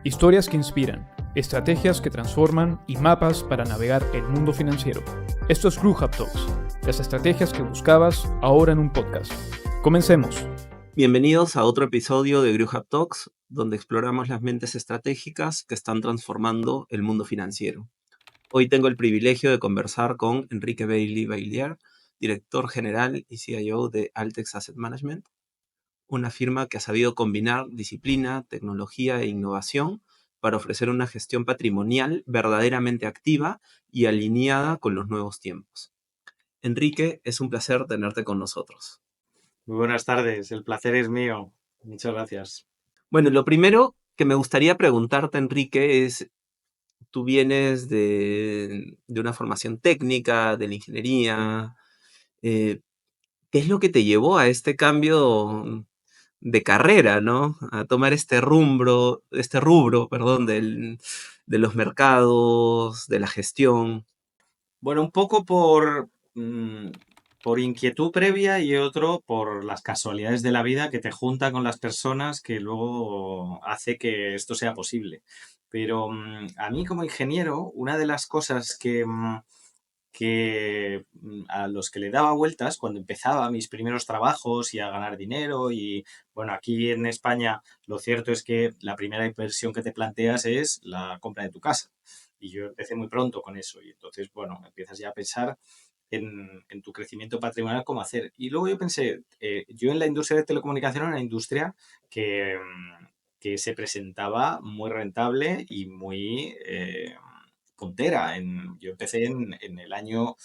Historias que inspiran, estrategias que transforman y mapas para navegar el mundo financiero. Esto es Growhub Talks, las estrategias que buscabas ahora en un podcast. Comencemos. Bienvenidos a otro episodio de Growhub Talks, donde exploramos las mentes estratégicas que están transformando el mundo financiero. Hoy tengo el privilegio de conversar con Enrique Bailey-Bailliere, director general y CIO de Altex Asset Management, una firma que ha sabido combinar disciplina, tecnología e innovación para ofrecer una gestión patrimonial verdaderamente activa y alineada con los nuevos tiempos. Enrique, es un placer tenerte con nosotros. Muy buenas tardes, el placer es mío. Muchas gracias. Bueno, lo primero que me gustaría preguntarte, Enrique, es, tú vienes de una formación técnica, de la ingeniería. ¿Qué es lo que te llevó a este cambio de carrera, ¿no? A tomar este rubro, perdón, de los mercados, de la gestión. Bueno, un poco por inquietud previa y otro por las casualidades de la vida que te junta con las personas que luego hace que esto sea posible. Pero a mí como ingeniero, una de las cosas que a los que le daba vueltas cuando empezaba mis primeros trabajos y a ganar dinero y bueno, aquí en España lo cierto es que la primera inversión que te planteas es la compra de tu casa y yo empecé muy pronto con eso y entonces bueno, empiezas ya a pensar en tu crecimiento patrimonial cómo hacer y luego yo pensé, yo en la industria de telecomunicación era una industria que se presentaba muy rentable y muy puntera. Yo empecé en el año,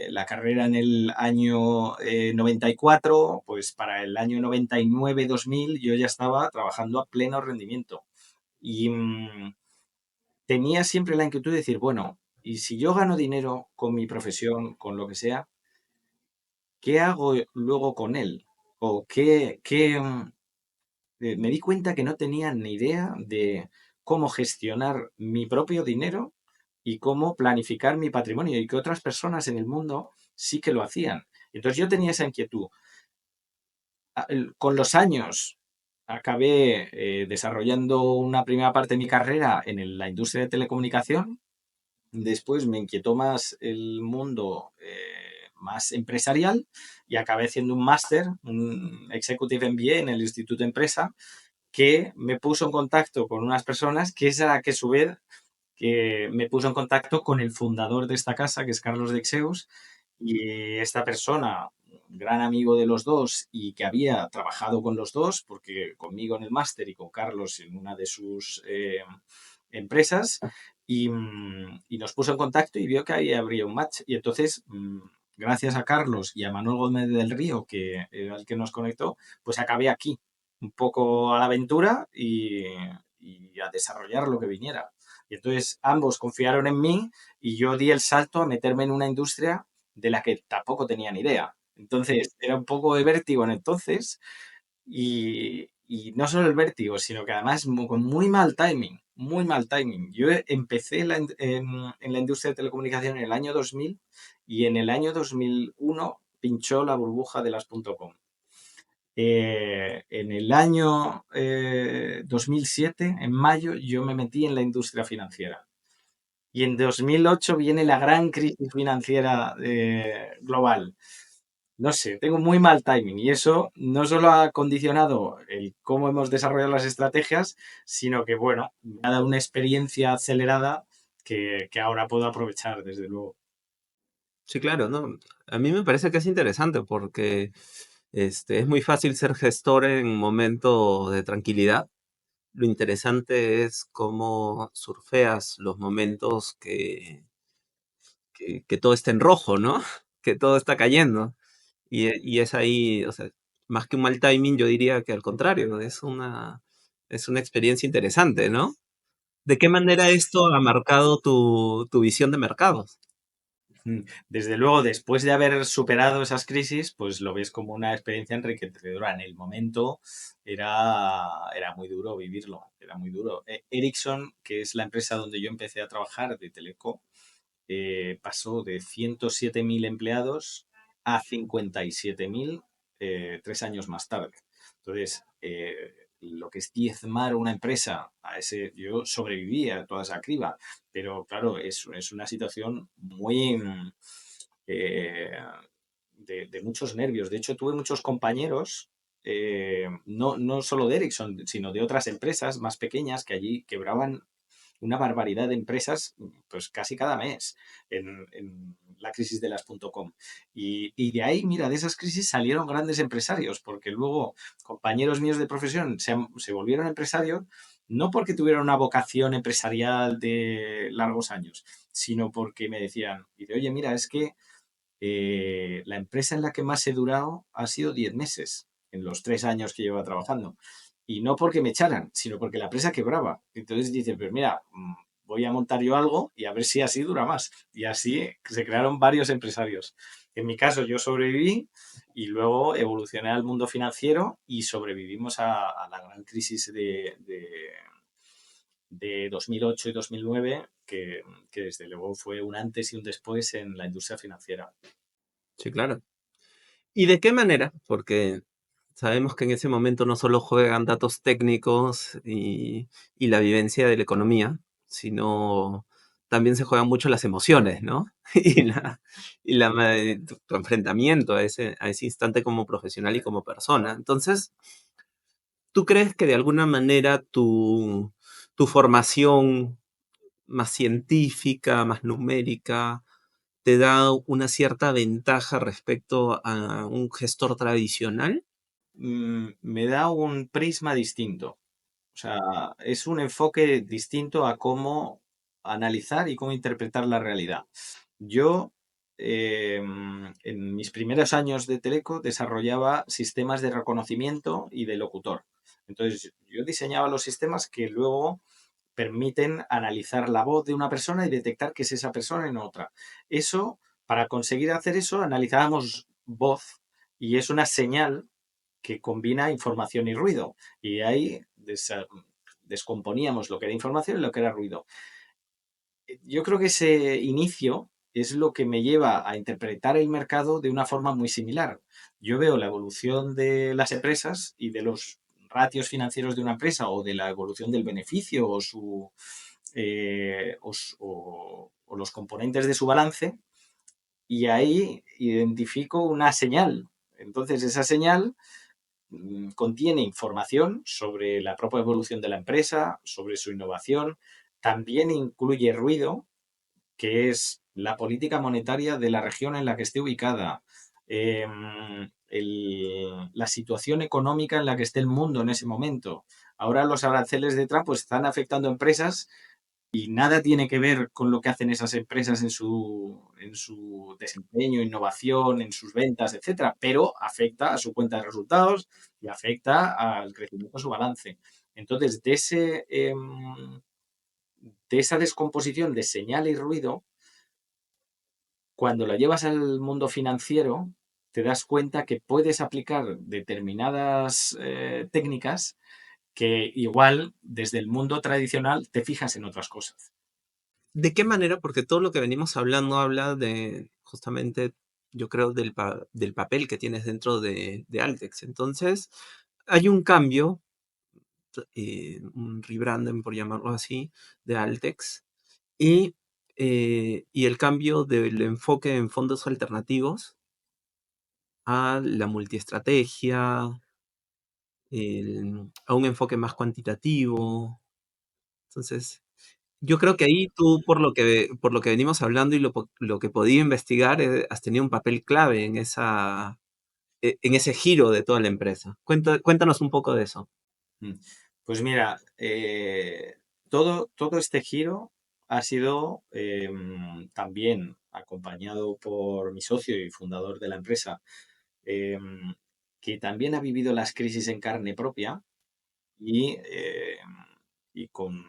la carrera en el año 94, pues para el año 99-2000 yo ya estaba trabajando a pleno rendimiento. Y tenía siempre la inquietud de decir, bueno, y si yo gano dinero con mi profesión, con lo que sea, ¿qué hago luego con él? O me di cuenta que no tenía ni idea de cómo gestionar mi propio dinero y cómo planificar mi patrimonio y que otras personas en el mundo sí que lo hacían. Entonces yo tenía esa inquietud. Con los años acabé desarrollando una primera parte de mi carrera en la industria de telecomunicación. Después me inquietó más el mundo más empresarial y acabé haciendo un máster, un Executive MBA en el Instituto de Empresa, que me puso en contacto con unas personas que es a que a su vez que me puso en contacto con el fundador de esta casa, que es Carlos de Exeus, y esta persona, un gran amigo de los dos y que había trabajado con los dos, porque conmigo en el máster y con Carlos en una de sus empresas, y nos puso en contacto y vio que ahí habría un match. Y entonces, gracias a Carlos y a Manuel Gómez del Río, que era el que nos conectó, pues acabé aquí, un poco a la aventura y a desarrollar lo que viniera. Y entonces ambos confiaron en mí y yo di el salto a meterme en una industria de la que tampoco tenía ni idea. Entonces era un poco de vértigo en entonces y no solo el vértigo, sino que además con muy mal timing, muy mal timing. Yo empecé en la industria de telecomunicación en el año 2000 y en el año 2001 pinchó la burbuja de las .com. En el año 2007, en mayo, yo me metí en la industria financiera. Y en 2008 viene la gran crisis financiera global. No sé, tengo muy mal timing y eso no solo ha condicionado el cómo hemos desarrollado las estrategias, sino que, bueno, me ha dado una experiencia acelerada que ahora puedo aprovechar, desde luego. Sí, claro, ¿no? A mí me parece que es interesante porque es muy fácil ser gestor en un momento de tranquilidad. Lo interesante es cómo surfeas los momentos que todo está en rojo, ¿no? Que todo está cayendo. Y es ahí, o sea, más que un mal timing, yo diría que al contrario, es una experiencia interesante, ¿no? ¿De qué manera esto ha marcado tu visión de mercados? Desde luego, después de haber superado esas crisis, pues lo ves como una experiencia enriquecedora. En el momento era muy duro vivirlo, era muy duro. Ericsson, que es la empresa donde yo empecé a trabajar de Teleco, pasó de 107.000 empleados a 57.000 3 años más tarde. Entonces, lo que es diezmar una empresa, yo sobreviví a toda esa criba, pero claro, es una situación muy eh, de muchos nervios. De hecho, tuve muchos compañeros, no solo de Ericsson, sino de otras empresas más pequeñas que allí quebraban una barbaridad de empresas, pues casi cada mes en la crisis de las .com. Y de ahí, mira, de esas crisis salieron grandes empresarios, porque luego compañeros míos de profesión se volvieron empresarios, no porque tuvieran una vocación empresarial de largos años, sino porque me decían, y de, oye, mira, es que la empresa en la que más he durado ha sido 10 meses, en los 3 años que llevo trabajando. Y no porque me echaran, sino porque la empresa quebraba. Entonces dice, pues mira, voy a montar yo algo y a ver si así dura más. Y así se crearon varios empresarios. En mi caso yo sobreviví y luego evolucioné al mundo financiero y sobrevivimos a la gran crisis de 2008 y 2009, que desde luego fue un antes y un después en la industria financiera. Sí, claro. ¿Y de qué manera? Porque sabemos que en ese momento no solo juegan datos técnicos y la vivencia de la economía, sino también se juegan mucho las emociones, ¿no? Tu enfrentamiento a ese instante como profesional y como persona. Entonces, ¿tú crees que de alguna manera tu formación más científica, más numérica, te da una cierta ventaja respecto a un gestor tradicional? Me da un prisma distinto. O sea, es un enfoque distinto a cómo analizar y cómo interpretar la realidad. Yo, en mis primeros años de Teleco, desarrollaba sistemas de reconocimiento y de locutor. Entonces, yo diseñaba los sistemas que luego permiten analizar la voz de una persona y detectar que es esa persona y no otra. Eso, para conseguir hacer eso, analizábamos voz y es una señal que combina información y ruido. Y ahí descomponíamos lo que era información y lo que era ruido. Yo creo que ese inicio es lo que me lleva a interpretar el mercado de una forma muy similar. Yo veo la evolución de las empresas y de los ratios financieros de una empresa o de la evolución del beneficio o los componentes de su balance y ahí identifico una señal. Entonces esa señal contiene información sobre la propia evolución de la empresa, sobre su innovación. También incluye ruido, que es la política monetaria de la región en la que esté ubicada, la situación económica en la que esté el mundo en ese momento. Ahora los aranceles de Trump pues, están afectando a empresas y nada tiene que ver con lo que hacen esas empresas en su desempeño, innovación, en sus ventas, etcétera, pero afecta a su cuenta de resultados y afecta al crecimiento de su balance. Entonces, de esa descomposición de señal y ruido, cuando la llevas al mundo financiero, te das cuenta que puedes aplicar determinadas técnicas que igual desde el mundo tradicional te fijas en otras cosas. ¿De qué manera? Porque todo lo que venimos hablando habla de justamente, yo creo, del papel que tienes dentro de Altex. Entonces, hay un cambio, un rebranding, por llamarlo así, de Altex y el cambio del enfoque en fondos alternativos a la multiestrategia, a un enfoque más cuantitativo. Entonces, yo creo que ahí tú, por lo que venimos hablando y lo que podía investigar, has tenido un papel clave en ese giro de toda la empresa. Cuéntanos un poco de eso. Mm. Pues mira, todo este giro ha sido también acompañado por mi socio y fundador de la empresa, em, que también ha vivido las crisis en carne propia y con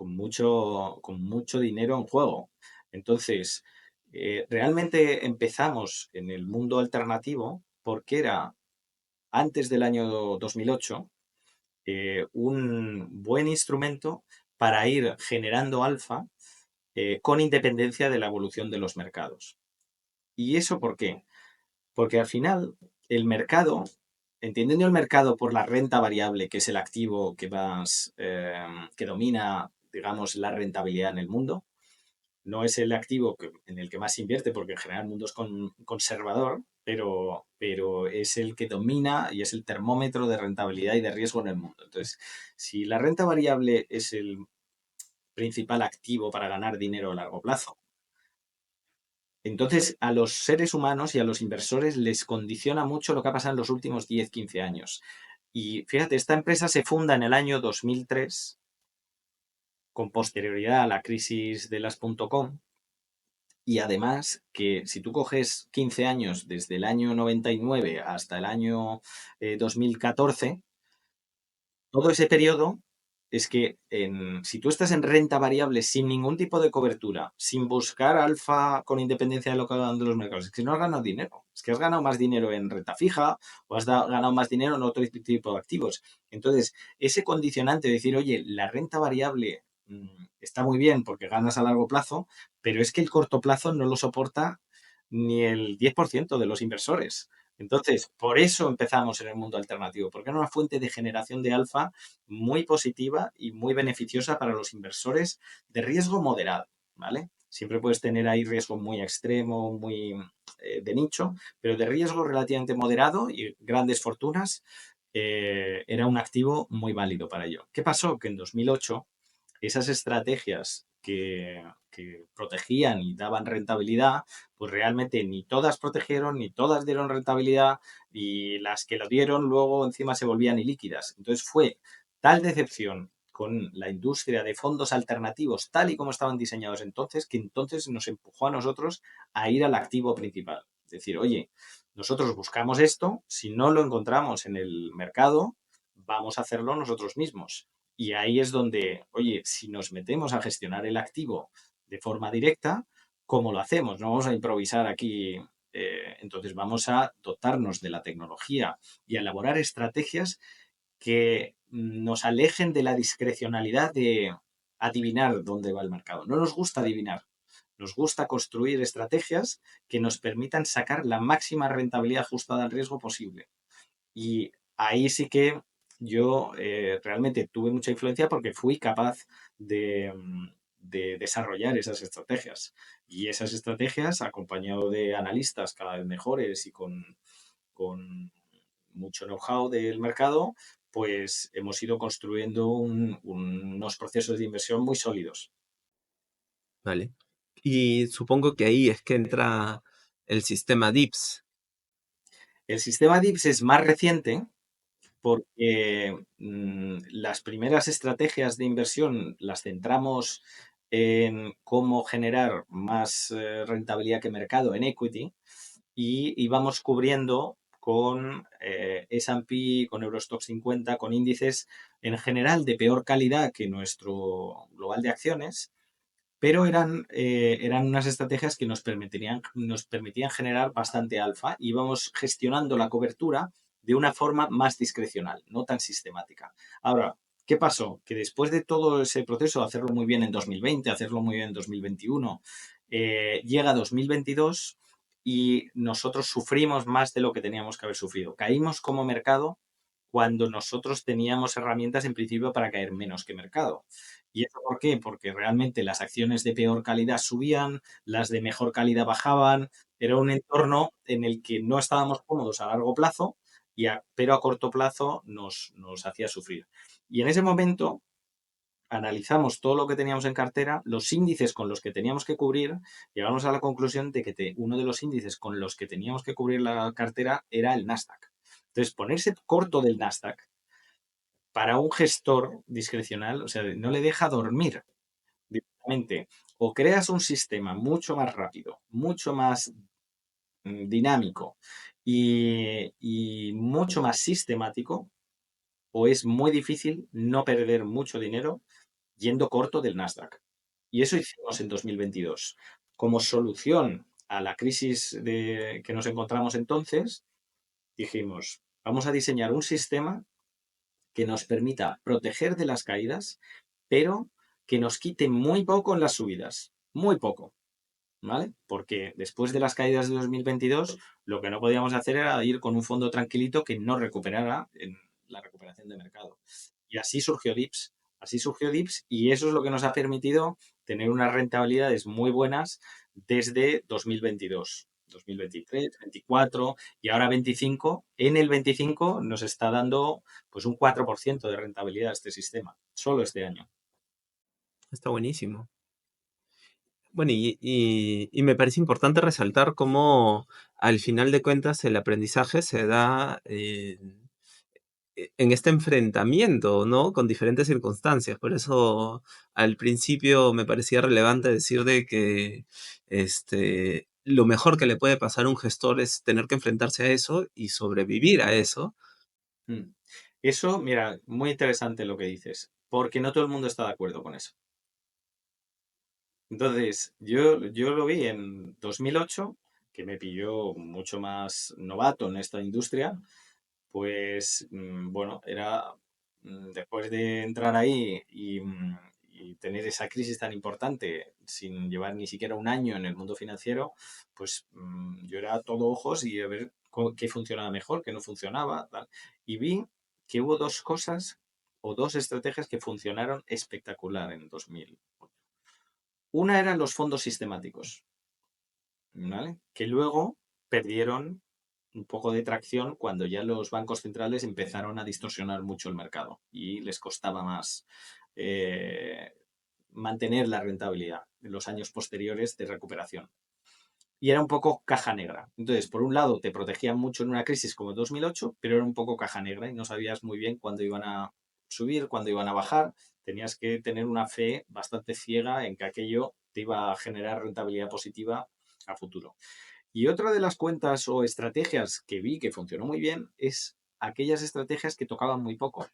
mucho dinero en juego. Entonces, realmente empezamos en el mundo alternativo porque era antes del año 2008 un buen instrumento para ir generando alfa con independencia de la evolución de los mercados. ¿Y eso por qué? Porque al final el mercado entendiendo el mercado por la renta variable, que es el activo que más que domina, digamos, la rentabilidad en el mundo, no es el activo en el que más se invierte, porque en general el mundo es conservador, pero es el que domina y es el termómetro de rentabilidad y de riesgo en el mundo. Entonces, si la renta variable es el principal activo para ganar dinero a largo plazo, entonces a los seres humanos y a los inversores les condiciona mucho lo que ha pasado en los últimos 10, 15 años. Y fíjate, esta empresa se funda en el año 2003, con posterioridad a la crisis de las .com. Y además que si tú coges 15 años desde el año 99 hasta el año 2014, todo ese periodo es que si tú estás en renta variable sin ningún tipo de cobertura, sin buscar alfa con independencia de lo que hagan de los mercados, es que no has ganado dinero. Es que has ganado más dinero en renta fija o has ganado más dinero en otro tipo de activos. Entonces, ese condicionante de decir, oye, la renta variable está muy bien porque ganas a largo plazo, pero es que el corto plazo no lo soporta ni el 10% de los inversores. Entonces, por eso empezamos en el mundo alternativo, porque era una fuente de generación de alfa muy positiva y muy beneficiosa para los inversores de riesgo moderado, ¿vale? Siempre puedes tener ahí riesgo muy extremo, muy de nicho, pero de riesgo relativamente moderado y grandes fortunas, era un activo muy válido para ello. ¿Qué pasó? Que en 2008 esas estrategias que protegían y daban rentabilidad, pues realmente ni todas protegieron, ni todas dieron rentabilidad, y las que lo dieron luego encima se volvían ilíquidas. Entonces fue tal decepción con la industria de fondos alternativos, tal y como estaban diseñados entonces, que entonces nos empujó a nosotros a ir al activo principal. Es decir, oye, nosotros buscamos esto, si no lo encontramos en el mercado, vamos a hacerlo nosotros mismos. Y ahí es donde, oye, si nos metemos a gestionar el activo de forma directa, ¿cómo lo hacemos? No vamos a improvisar aquí. Entonces vamos a dotarnos de la tecnología y a elaborar estrategias que nos alejen de la discrecionalidad de adivinar dónde va el mercado. No nos gusta adivinar. Nos gusta construir estrategias que nos permitan sacar la máxima rentabilidad ajustada al riesgo posible. Y ahí sí que yo realmente tuve mucha influencia porque fui capaz de desarrollar esas estrategias. Y esas estrategias, acompañado de analistas cada vez mejores y con mucho know-how del mercado, pues hemos ido construyendo unos procesos de inversión muy sólidos. ¿Vale? Y supongo que ahí es que entra el sistema DIPS. El sistema DIPS es más reciente porque las primeras estrategias de inversión las centramos en cómo generar más rentabilidad que mercado en equity, y íbamos cubriendo con S&P, con Eurostoxx 50, con índices en general de peor calidad que nuestro global de acciones, pero eran unas estrategias que nos permitían generar bastante alfa, y íbamos gestionando la cobertura de una forma más discrecional, no tan sistemática. Ahora, ¿qué pasó? Que después de todo ese proceso, hacerlo muy bien en 2020, hacerlo muy bien en 2021, llega 2022 y nosotros sufrimos más de lo que teníamos que haber sufrido. Caímos como mercado cuando nosotros teníamos herramientas en principio para caer menos que mercado. ¿Y eso por qué? Porque realmente las acciones de peor calidad subían, las de mejor calidad bajaban. Era un entorno en el que no estábamos cómodos a largo plazo, pero a corto plazo nos hacía sufrir. Y en ese momento analizamos todo lo que teníamos en cartera, los índices con los que teníamos que cubrir, llegamos a la conclusión de que uno de los índices con los que teníamos que cubrir la cartera era el Nasdaq. Entonces, ponerse corto del Nasdaq para un gestor discrecional, o sea, no le deja dormir directamente. O creas un sistema mucho más rápido, mucho más dinámico y mucho más sistemático, o es muy difícil no perder mucho dinero yendo corto del Nasdaq. Y eso hicimos en 2022. Como solución a la crisis que nos encontramos entonces, dijimos, vamos a diseñar un sistema que nos permita proteger de las caídas, pero que nos quite muy poco en las subidas. Muy poco. ¿vale? Porque después de las caídas de 2022, lo que no podíamos hacer era ir con un fondo tranquilito que no recuperara en la recuperación de mercado. Y así surgió DIPS. Así surgió DIPS y eso es lo que nos ha permitido tener unas rentabilidades muy buenas desde 2022. 2023, 24 y ahora 25. En el 25 nos está dando pues un 4% de rentabilidad este sistema, solo este año. Está buenísimo. Bueno, y me parece importante resaltar cómo al final de cuentas el aprendizaje se da en este enfrentamiento, ¿no? Con diferentes circunstancias. Por eso al principio me parecía relevante decir de que lo mejor que le puede pasar a un gestor es tener que enfrentarse a eso y sobrevivir a eso. Mm. Eso, mira, muy interesante lo que dices, porque no todo el mundo está de acuerdo con eso. Entonces, yo lo vi en 2008, que me pilló mucho más novato en esta industria, pues bueno, era después de entrar ahí y tener esa crisis tan importante sin llevar ni siquiera un año en el mundo financiero, pues yo era todo ojos y a ver qué funcionaba mejor, qué no funcionaba, tal. Y vi que hubo dos cosas o dos estrategias que funcionaron espectacular en 2000. Una eran los fondos sistemáticos, ¿vale? Que luego perdieron un poco de tracción cuando ya los bancos centrales empezaron a distorsionar mucho el mercado y les costaba más eh, mantener la rentabilidad en los años posteriores de recuperación. Y era un poco caja negra. Entonces, por un lado, te protegían mucho en una crisis como el 2008, pero era un poco caja negra y no sabías muy bien cuándo iban a subir, cuándo iban a bajar. Tenías que tener una fe bastante ciega en que aquello te iba a generar rentabilidad positiva a futuro. Y otra de las cuentas o estrategias que vi que funcionó muy bien es aquellas estrategias que tocaban muy poco.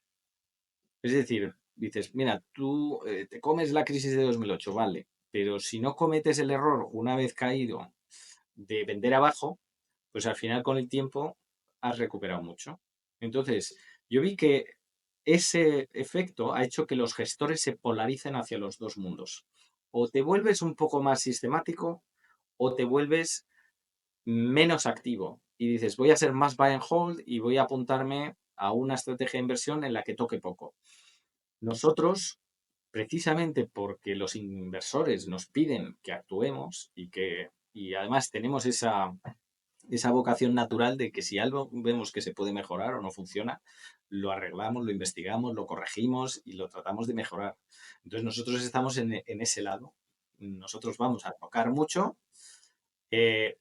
Es decir, dices, mira, tú te comes la crisis de 2008, vale, pero si no cometes el error una vez caído de vender abajo, pues al final con el tiempo has recuperado mucho. Entonces, yo vi que ese efecto ha hecho que los gestores se polaricen hacia los dos mundos. O te vuelves un poco más sistemático o te vuelves menos activo y dices, voy a ser más buy and hold y voy a apuntarme a una estrategia de inversión en la que toque poco. Nosotros, precisamente porque los inversores nos piden que actuemos y además tenemos esa vocación natural de que si algo vemos que se puede mejorar o no funciona, lo arreglamos, lo investigamos, lo corregimos y lo tratamos de mejorar. Entonces nosotros estamos en ese lado. Nosotros vamos a tocar mucho,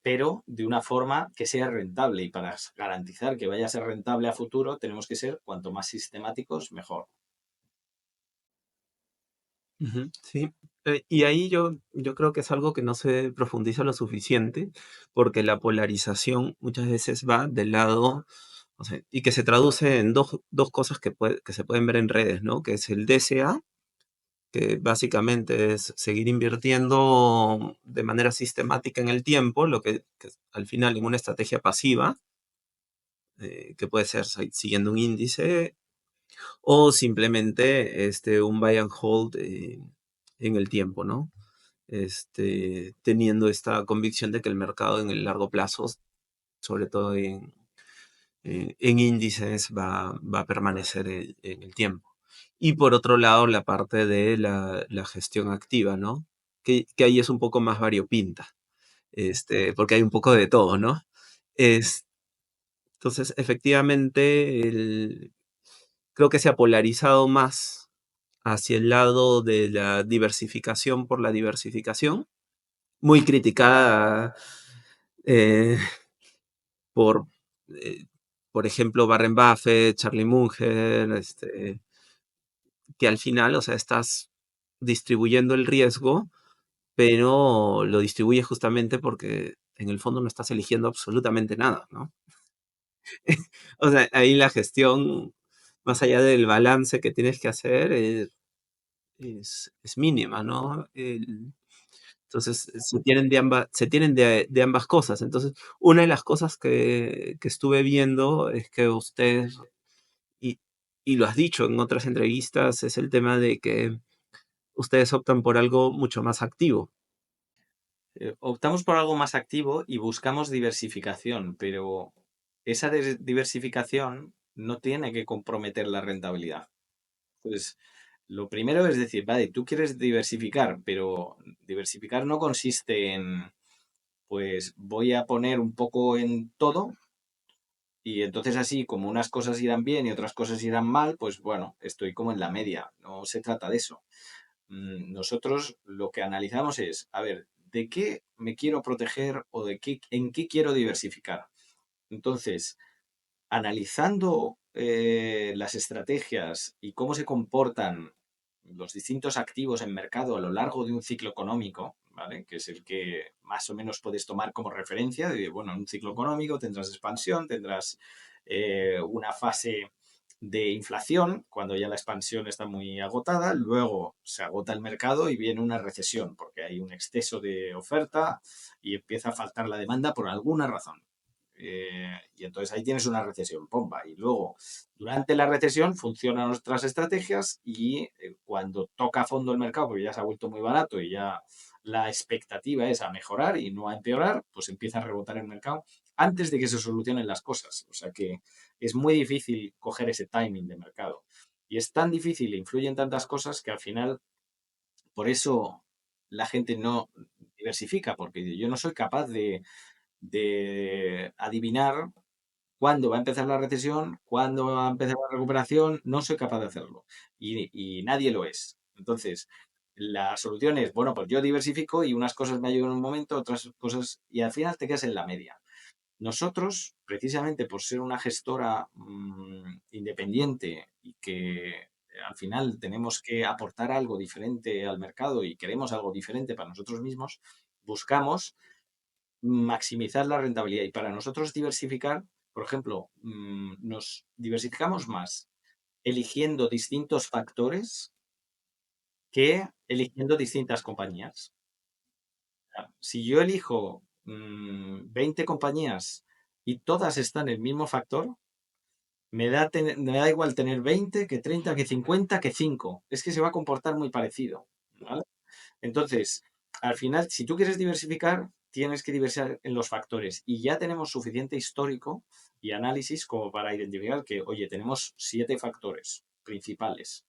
pero de una forma que sea rentable. Y para garantizar que vaya a ser rentable a futuro, tenemos que ser cuanto más sistemáticos, mejor. Ujú, sí. Y ahí yo creo que es algo que no se profundiza lo suficiente, porque la polarización muchas veces va del lado, o sea, y que se traduce en dos cosas que se pueden ver en redes, ¿no? Que es el DCA, que básicamente es seguir invirtiendo de manera sistemática en el tiempo, que al final en una estrategia pasiva, que puede ser siguiendo un índice, o simplemente un buy and hold en el tiempo, ¿no? Teniendo esta convicción de que el mercado en el largo plazo, sobre todo en índices, va a permanecer en el tiempo. Y por otro lado, la parte de la gestión activa, ¿no? Que ahí es un poco más variopinta, porque hay un poco de todo, ¿no? Es, entonces, efectivamente, creo que se ha polarizado más hacia el lado de la diversificación por la diversificación, muy criticada eh, por, eh, por ejemplo, Warren Buffett, Charlie Munger, que al final, o sea, estás distribuyendo el riesgo, pero lo distribuyes justamente porque en el fondo no estás eligiendo absolutamente nada, ¿no? O sea, ahí la gestión, más allá del balance que tienes que hacer, es mínima, ¿no? Entonces, se tienen de ambas cosas. Entonces, una de las cosas que estuve viendo es que usted, y, y lo has dicho en otras entrevistas, es el tema de que ustedes optan por algo mucho más activo. Optamos por algo más activo y buscamos diversificación, pero esa diversificación no tiene que comprometer la rentabilidad. Entonces, lo primero es decir, vale, tú quieres diversificar, pero diversificar no consiste en, pues voy a poner un poco en todo y entonces así como unas cosas irán bien y otras cosas irán mal, pues bueno, estoy como en la media. No se trata de eso. Nosotros lo que analizamos es, a ver, ¿de qué me quiero proteger o en qué quiero diversificar? Entonces, analizando las estrategias y cómo se comportan los distintos activos en mercado a lo largo de un ciclo económico, ¿vale? Que es el que más o menos puedes tomar como referencia, de, bueno, en un ciclo económico tendrás expansión, tendrás una fase de inflación, cuando ya la expansión está muy agotada, luego se agota el mercado y viene una recesión, porque hay un exceso de oferta y empieza a faltar la demanda por alguna razón. Y entonces ahí tienes una recesión, bomba. Y luego, durante la recesión, funcionan nuestras estrategias y cuando toca a fondo el mercado, porque ya se ha vuelto muy barato y ya la expectativa es a mejorar y no a empeorar, pues empieza a rebotar el mercado antes de que se solucionen las cosas. O sea que es muy difícil coger ese timing de mercado. Y es tan difícil e influyen tantas cosas que al final, por eso la gente no diversifica, porque yo no soy capaz de adivinar cuándo va a empezar la recesión, cuándo va a empezar la recuperación, no soy capaz de hacerlo y nadie lo es. Entonces, la solución es, bueno, pues yo diversifico y unas cosas me ayudan en un momento, otras cosas, y al final te quedas en la media. Nosotros, precisamente por ser una gestora independiente y que al final tenemos que aportar algo diferente al mercado y queremos algo diferente para nosotros mismos, buscamos maximizar la rentabilidad. Y para nosotros diversificar, por ejemplo, nos diversificamos más eligiendo distintos factores que eligiendo distintas compañías. Si yo elijo 20 compañías y todas están en el mismo factor, me da igual tener 20 que 30 que 50 que 5. Es que se va a comportar muy parecido. ¿Vale? Entonces, al final, si tú quieres diversificar, tienes que diversificar en los factores. Y ya tenemos suficiente histórico y análisis como para identificar que, oye, tenemos 7 factores principales.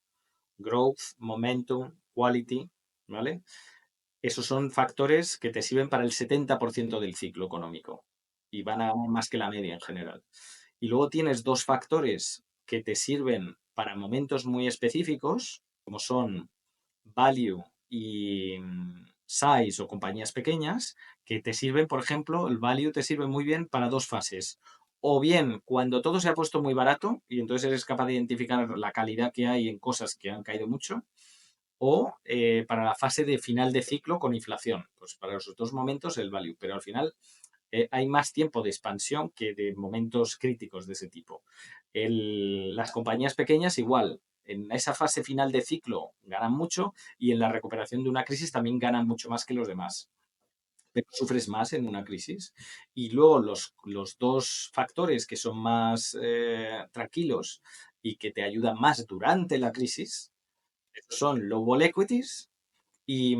Growth, momentum, quality, ¿vale? Esos son factores que te sirven para el 70% del ciclo económico y van a más que la media en general. Y luego tienes dos factores que te sirven para momentos muy específicos, como son value y size o compañías pequeñas, que te sirven, por ejemplo, el value te sirve muy bien para dos fases. O bien cuando todo se ha puesto muy barato y entonces eres capaz de identificar la calidad que hay en cosas que han caído mucho, o para la fase de final de ciclo con inflación. Pues para esos dos momentos el value, pero al final hay más tiempo de expansión que de momentos críticos de ese tipo. Las compañías pequeñas igual, en esa fase final de ciclo ganan mucho y en la recuperación de una crisis también ganan mucho más que los demás. Pero sufres más en una crisis. Y luego los dos factores que son más tranquilos y que te ayudan más durante la crisis son low vol equities y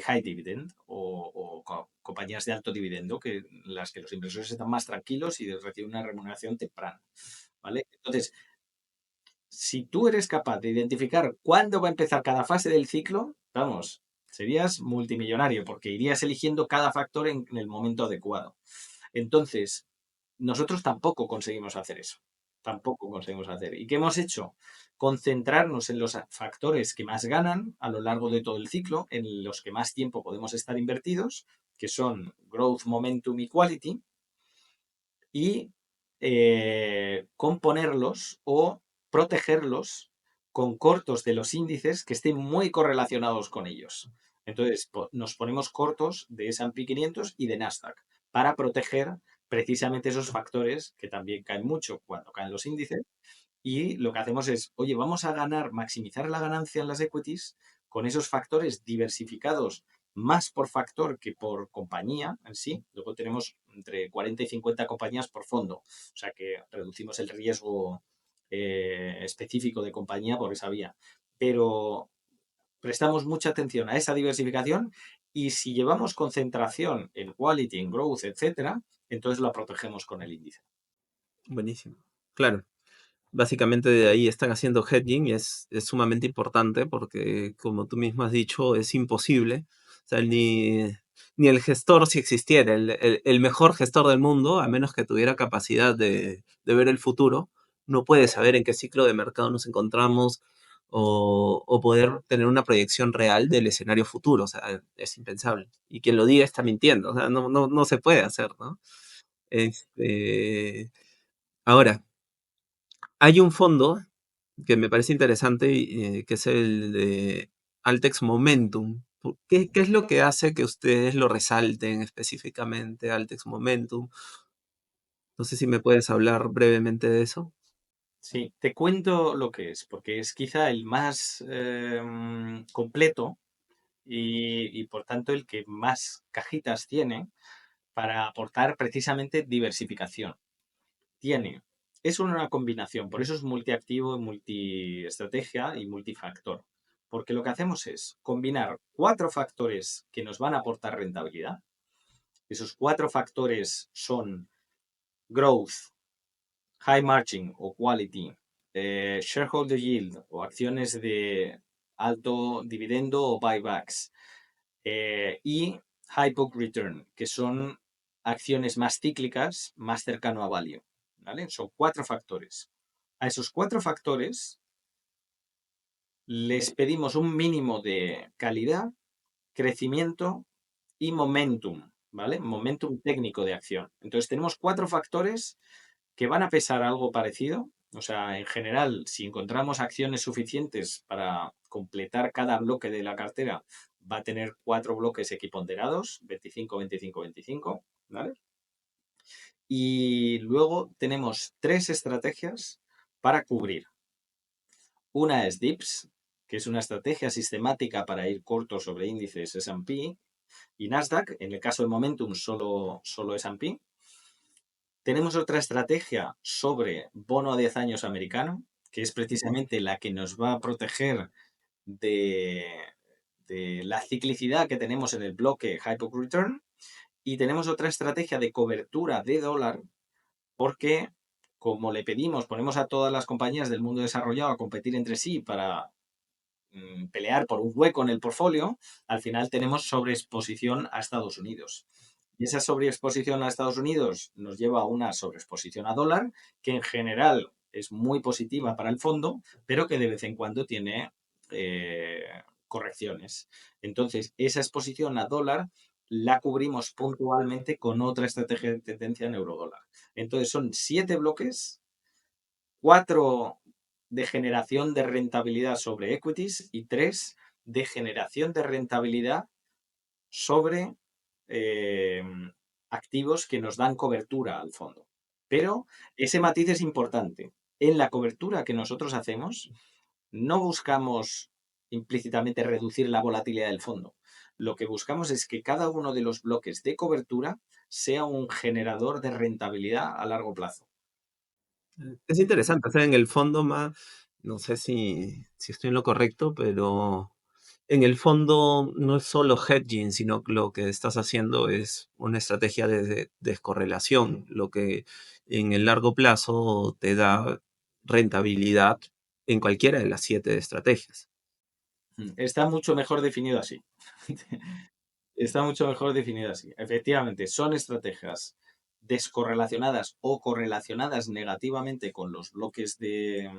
high dividend o compañías de alto dividendo, que las que los inversores están más tranquilos y reciben una remuneración temprana. ¿Vale? Entonces, si tú eres capaz de identificar cuándo va a empezar cada fase del ciclo, vamos, serías multimillonario porque irías eligiendo cada factor en el momento adecuado. Entonces, nosotros tampoco conseguimos hacer eso. Tampoco conseguimos hacer. ¿Y qué hemos hecho? Concentrarnos en los factores que más ganan a lo largo de todo el ciclo, en los que más tiempo podemos estar invertidos, que son growth, momentum y quality, y componerlos o protegerlos con cortos de los índices que estén muy correlacionados con ellos. Entonces, nos ponemos cortos de S&P 500 y de Nasdaq para proteger precisamente esos factores que también caen mucho cuando caen los índices. Y lo que hacemos es, oye, vamos a ganar, maximizar la ganancia en las equities con esos factores diversificados más por factor que por compañía en sí. Luego tenemos entre 40 y 50 compañías por fondo. O sea que reducimos el riesgo específico de compañía por esa vía. Pero prestamos mucha atención a esa diversificación Y si llevamos concentración en quality, en growth, etcétera, entonces la protegemos con el índice. Buenísimo. Claro. Básicamente de ahí están haciendo hedging y es sumamente importante porque, como tú mismo has dicho, es imposible. O sea, ni el gestor, si existiera, el mejor gestor del mundo, a menos que tuviera capacidad de ver el futuro, no puede saber en qué ciclo de mercado nos encontramos o poder tener una proyección real del escenario futuro. O sea, es impensable. Y quien lo diga está mintiendo. O sea, no se puede hacer, ¿no? Este, ahora, hay un fondo que me parece interesante, que es el de Altex Momentum. ¿Qué es lo que hace que ustedes lo resalten específicamente, Altex Momentum? No sé si me puedes hablar brevemente de eso. Sí, te cuento lo que es, porque es quizá el más completo y por tanto el que más cajitas tiene para aportar precisamente diversificación. Tiene, es una combinación, por eso es multiactivo, multiestrategia y multifactor. Porque lo que hacemos es combinar 4 factores que nos van a aportar rentabilidad. Esos 4 factores son growth, high margin o quality, shareholder yield o acciones de alto dividendo o buybacks, y high book return, que son acciones más cíclicas, más cercano a value. ¿Vale? Son 4 factores. A esos 4 factores les pedimos un mínimo de calidad, crecimiento y momentum, ¿vale? Momentum técnico de acción. Entonces tenemos 4 factores que van a pesar algo parecido. O sea, en general, si encontramos acciones suficientes para completar cada bloque de la cartera, va a tener 4 bloques equiponderados, 25, 25, 25, ¿vale? Y luego tenemos 3 estrategias para cubrir. Una es DIPS, que es una estrategia sistemática para ir corto sobre índices S&P y Nasdaq. En el caso del Momentum, solo S&P. Tenemos otra estrategia sobre bono a 10 años americano, que es precisamente la que nos va a proteger de, de la ciclicidad que tenemos en el bloque High Book Return. Y tenemos otra estrategia de cobertura de dólar, porque como le pedimos, ponemos a todas las compañías del mundo desarrollado a competir entre sí para pelear por un hueco en el portfolio, al final tenemos sobreexposición a Estados Unidos. Y esa sobreexposición a Estados Unidos nos lleva a una sobreexposición a dólar, que en general es muy positiva para el fondo, pero que de vez en cuando tiene correcciones. Entonces, esa exposición a dólar la cubrimos puntualmente con otra estrategia de tendencia en eurodólar. Entonces, son 7 bloques, 4 de generación de rentabilidad sobre equities y 3 de generación de rentabilidad sobre eh, activos que nos dan cobertura al fondo. Pero ese matiz es importante. En la cobertura que nosotros hacemos, no buscamos implícitamente reducir la volatilidad del fondo. Lo que buscamos es que cada uno de los bloques de cobertura sea un generador de rentabilidad a largo plazo. Es interesante, o sea, en el fondo más, no sé si estoy en lo correcto, pero en el fondo no es solo hedging, sino que lo que estás haciendo es una estrategia de descorrelación, lo que en el largo plazo te da rentabilidad en cualquiera de las 7 estrategias. Está mucho mejor definido así. Está mucho mejor definido así. Efectivamente, son estrategias descorrelacionadas o correlacionadas negativamente con los bloques de,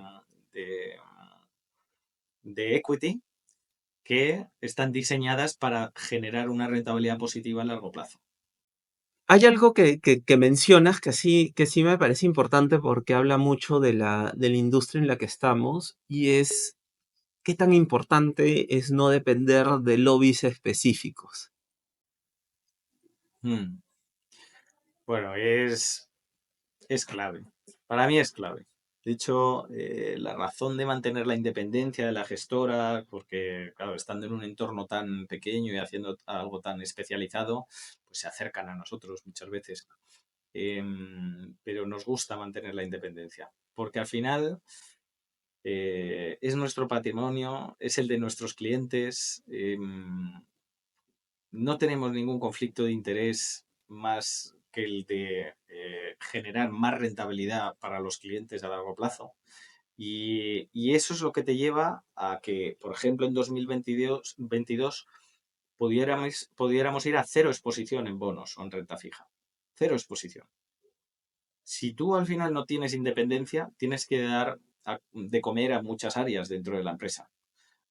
de equity que están diseñadas para generar una rentabilidad positiva a largo plazo. Hay algo que mencionas que sí me parece importante porque habla mucho de la industria en la que estamos y es qué tan importante es no depender de lobbies específicos. Hmm. Bueno, es clave. Para mí es clave. De hecho, la razón de mantener la independencia de la gestora, porque, claro, estando en un entorno tan pequeño y haciendo algo tan especializado, pues se acercan a nosotros muchas veces. Pero nos gusta mantener la independencia, porque al final es nuestro patrimonio, es el de nuestros clientes. no tenemos ningún conflicto de interés más que el de generar más rentabilidad para los clientes a largo plazo. Y eso es lo que te lleva a que, por ejemplo, en 2022 pudiéramos ir a cero exposición en bonos o en renta fija. Cero exposición. Si tú al final no tienes independencia, tienes que dar de comer a muchas áreas dentro de la empresa.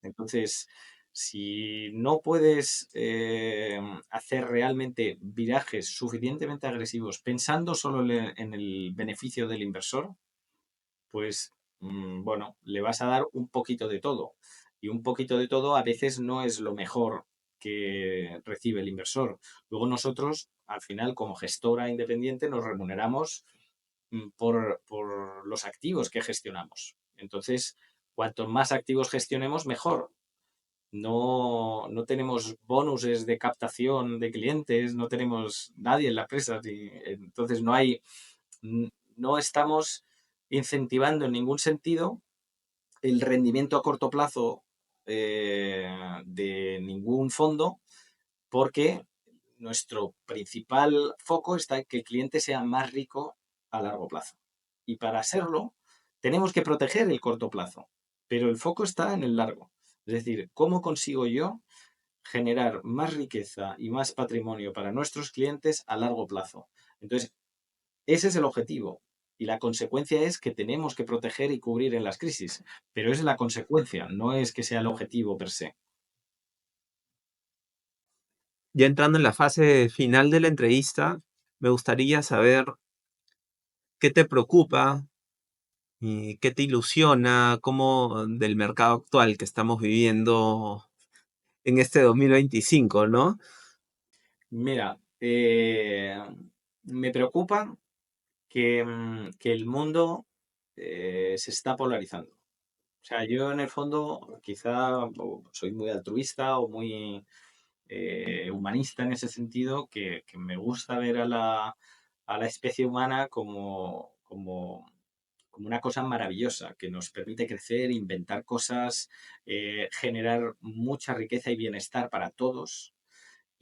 Entonces, si no puedes hacer realmente virajes suficientemente agresivos pensando solo en el beneficio del inversor, pues bueno, le vas a dar un poquito de todo. Y un poquito de todo a veces no es lo mejor que recibe el inversor. Luego nosotros, al final, como gestora independiente, nos remuneramos por los activos que gestionamos. Entonces, cuanto más activos gestionemos, mejor. No tenemos bonuses de captación de clientes, no tenemos nadie en la empresa. Entonces, no estamos incentivando en ningún sentido el rendimiento a corto plazo de ningún fondo, porque nuestro principal foco está en que el cliente sea más rico a largo plazo. Y para serlo, tenemos que proteger el corto plazo, pero el foco está en el largo. Es decir, ¿cómo consigo yo generar más riqueza y más patrimonio para nuestros clientes a largo plazo? Entonces, ese es el objetivo. Y la consecuencia es que tenemos que proteger y cubrir en las crisis. Pero es la consecuencia, no es que sea el objetivo per se. Ya entrando en la fase final de la entrevista, me gustaría saber qué te preocupa y qué te ilusiona, cómo del mercado actual que estamos viviendo en este 2025, ¿no? Mira, me preocupa que el mundo se está polarizando. O sea, yo en el fondo quizá soy muy altruista o muy humanista en ese sentido, que me gusta ver a la especie humana como una cosa maravillosa que nos permite crecer, inventar cosas, generar mucha riqueza y bienestar para todos.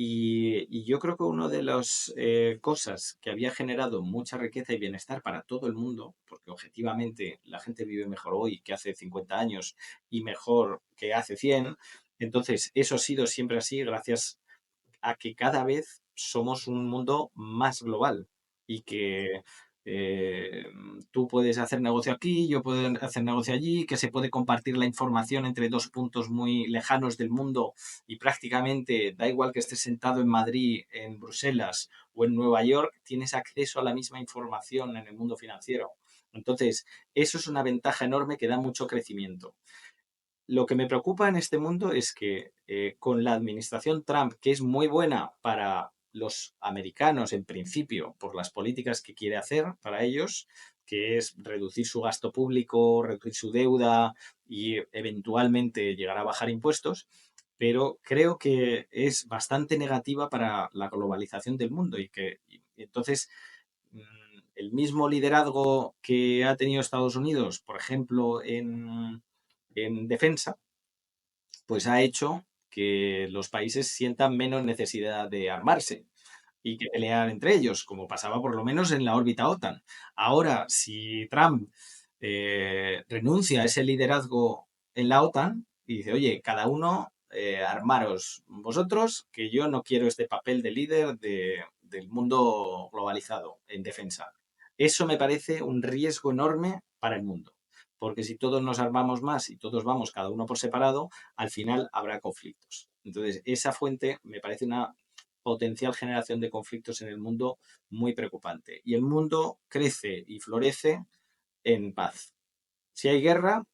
Y yo creo que una de las cosas que había generado mucha riqueza y bienestar para todo el mundo, porque objetivamente la gente vive mejor hoy que hace 50 años y mejor que hace 100, entonces eso ha sido siempre así gracias a que cada vez somos un mundo más global y que eh, tú puedes hacer negocio aquí, yo puedo hacer negocio allí, que se puede compartir la información entre dos puntos muy lejanos del mundo y prácticamente da igual que estés sentado en Madrid, en Bruselas o en Nueva York, tienes acceso a la misma información en el mundo financiero. Entonces, eso es una ventaja enorme que da mucho crecimiento. Lo que me preocupa en este mundo es que con la administración Trump, que es muy buena para los americanos en principio, por las políticas que quiere hacer para ellos, que es reducir su gasto público, reducir su deuda y eventualmente llegar a bajar impuestos, pero creo que es bastante negativa para la globalización del mundo y entonces el mismo liderazgo que ha tenido Estados Unidos, por ejemplo, en defensa, pues ha hecho que los países sientan menos necesidad de armarse y que pelear entre ellos, como pasaba por lo menos en la órbita OTAN. Ahora, si Trump renuncia a ese liderazgo en la OTAN y dice, oye, cada uno armaros vosotros, que yo no quiero este papel de líder del mundo globalizado en defensa. Eso me parece un riesgo enorme para el mundo, porque si todos nos armamos más y todos vamos cada uno por separado, al final habrá conflictos. Entonces, esa fuente me parece una potencial generación de conflictos en el mundo muy preocupante. Y el mundo crece y florece en paz. Si hay guerra,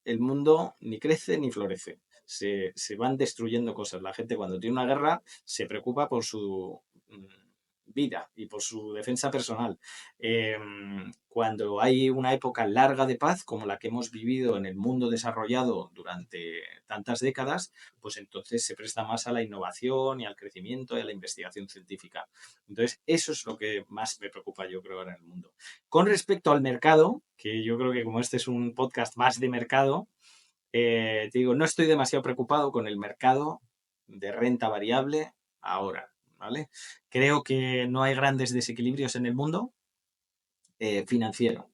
el mundo ni crece ni florece. Se van destruyendo cosas. La gente cuando tiene una guerra se preocupa por su vida y por su defensa personal. Cuando hay una época larga de paz, como la que hemos vivido en el mundo desarrollado durante tantas décadas, pues entonces se presta más a la innovación y al crecimiento y a la investigación científica. Entonces, eso es lo que más me preocupa, yo creo, en el mundo. Con respecto al mercado, que yo creo que como este es un podcast más de mercado, te digo, no estoy demasiado preocupado con el mercado de renta variable ahora, ¿vale? Creo que no hay grandes desequilibrios en el mundo financiero,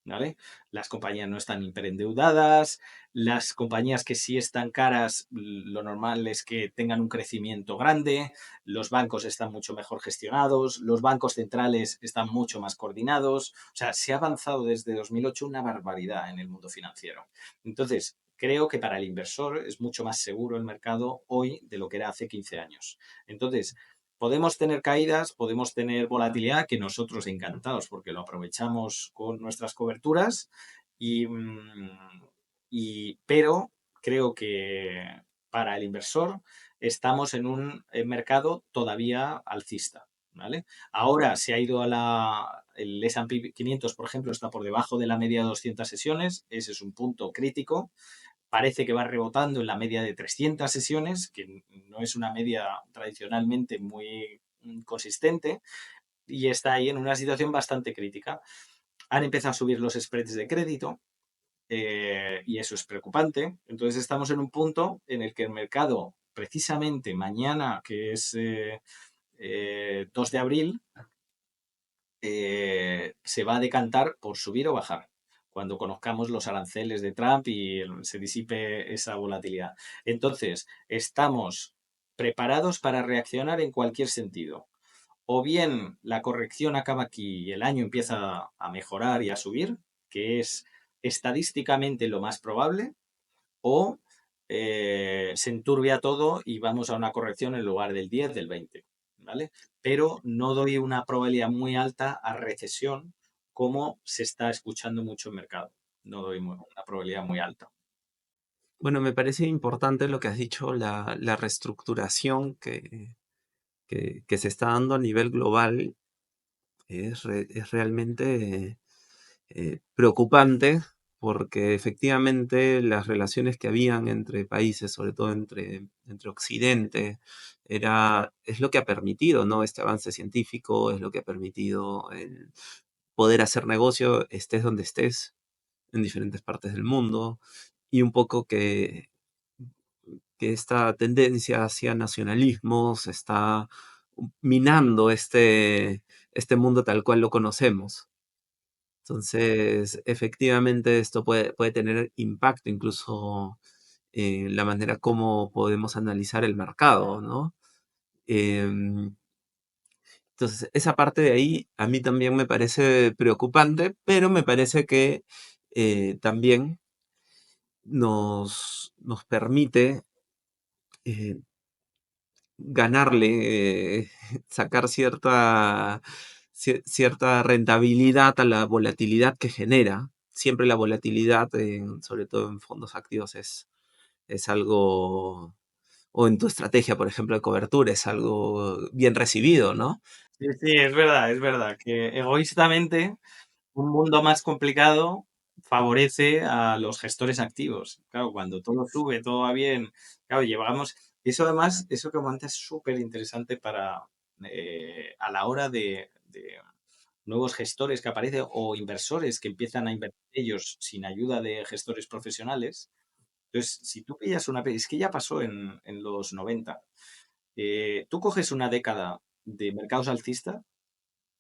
¿vale? Las compañías no están hiperendeudadas, las compañías que sí están caras, lo normal es que tengan un crecimiento grande, los bancos están mucho mejor gestionados, los bancos centrales están mucho más coordinados, o sea, se ha avanzado desde 2008 una barbaridad en el mundo financiero. Entonces, creo que para el inversor es mucho más seguro el mercado hoy de lo que era hace 15 años. Entonces, podemos tener caídas, podemos tener volatilidad, que nosotros encantados porque lo aprovechamos con nuestras coberturas, y, pero creo que para el inversor estamos en un mercado todavía alcista, ¿vale? Ahora se ha ido el S&P 500, por ejemplo, está por debajo de la media de 200 sesiones, ese es un punto crítico. Parece que va rebotando en la media de 300 sesiones, que no es una media tradicionalmente muy consistente, y está ahí en una situación bastante crítica. Han empezado a subir los spreads de crédito y eso es preocupante. Entonces estamos en un punto en el que el mercado, precisamente mañana, que es 2 de abril, se va a decantar por subir o bajar cuando conozcamos los aranceles de Trump y se disipe esa volatilidad. Entonces, estamos preparados para reaccionar en cualquier sentido. O bien la corrección acaba aquí y el año empieza a mejorar y a subir, que es estadísticamente lo más probable, o se enturbia todo y vamos a una corrección en lugar del 10, del 20, ¿vale? Pero no doy una probabilidad muy alta a recesión como se está escuchando mucho en mercado. No doy una probabilidad muy alta. Bueno, me parece importante lo que has dicho, la reestructuración que se está dando a nivel global es realmente preocupante porque efectivamente las relaciones que habían entre países, sobre todo entre Occidente, es lo que ha permitido, ¿no? Este avance científico, es lo que ha permitido el poder hacer negocio, estés donde estés, en diferentes partes del mundo, y un poco que esta tendencia hacia nacionalismos está minando este mundo tal cual lo conocemos. Entonces, efectivamente, esto puede tener impacto incluso en la manera como podemos analizar el mercado, ¿no? Em, entonces, esa parte de ahí a mí también me parece preocupante, pero me parece que también nos permite eh, ganarle, sacar cierta rentabilidad a la volatilidad que genera. Siempre la volatilidad, sobre todo en fondos activos, es algo, o en tu estrategia, por ejemplo, de cobertura, es algo bien recibido, ¿no? Sí, sí, es verdad que egoístamente un mundo más complicado favorece a los gestores activos. Claro, cuando todo sube, todo va bien, claro, llevamos... Eso además, eso que comentas es súper interesante para a la hora de nuevos gestores que aparecen o inversores que empiezan a invertir ellos sin ayuda de gestores profesionales. Entonces, si tú pillas una... Es que ya pasó en los 90. Tú coges una década de mercados alcistas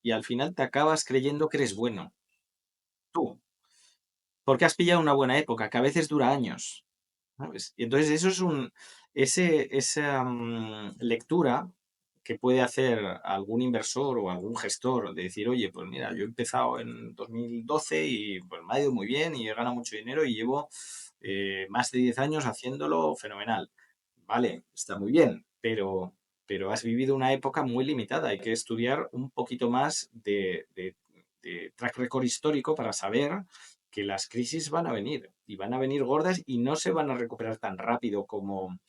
y al final te acabas creyendo que eres bueno. Tú, porque has pillado una buena época, que a veces dura años, ¿sabes? Y entonces eso es esa lectura que puede hacer algún inversor o algún gestor de decir, oye, pues mira, yo he empezado en 2012 y pues me ha ido muy bien y he ganado mucho dinero y llevo más de 10 años haciéndolo fenomenal. Vale, está muy bien, pero has vivido una época muy limitada. Hay que estudiar un poquito más de track record histórico para saber que las crisis van a venir y van a venir gordas y no se van a recuperar tan rápido como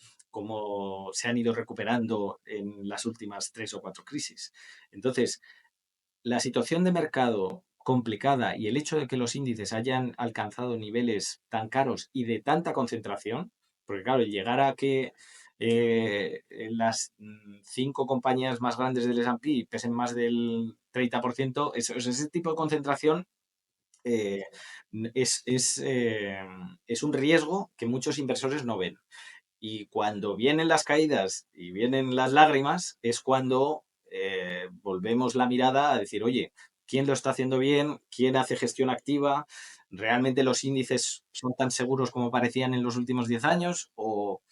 se han ido recuperando en las últimas 3 o 4 crisis. Entonces, la situación de mercado complicada y el hecho de que los índices hayan alcanzado niveles tan caros y de tanta concentración, porque claro, llegar a que las 5 compañías más grandes del S&P pesen más del 30%, ese tipo de concentración eh, es un riesgo que muchos inversores no ven. Y cuando vienen las caídas y vienen las lágrimas, es cuando volvemos la mirada a decir, oye, ¿quién lo está haciendo bien? ¿Quién hace gestión activa? ¿Realmente los índices son tan seguros como parecían en los últimos 10 años? ¿O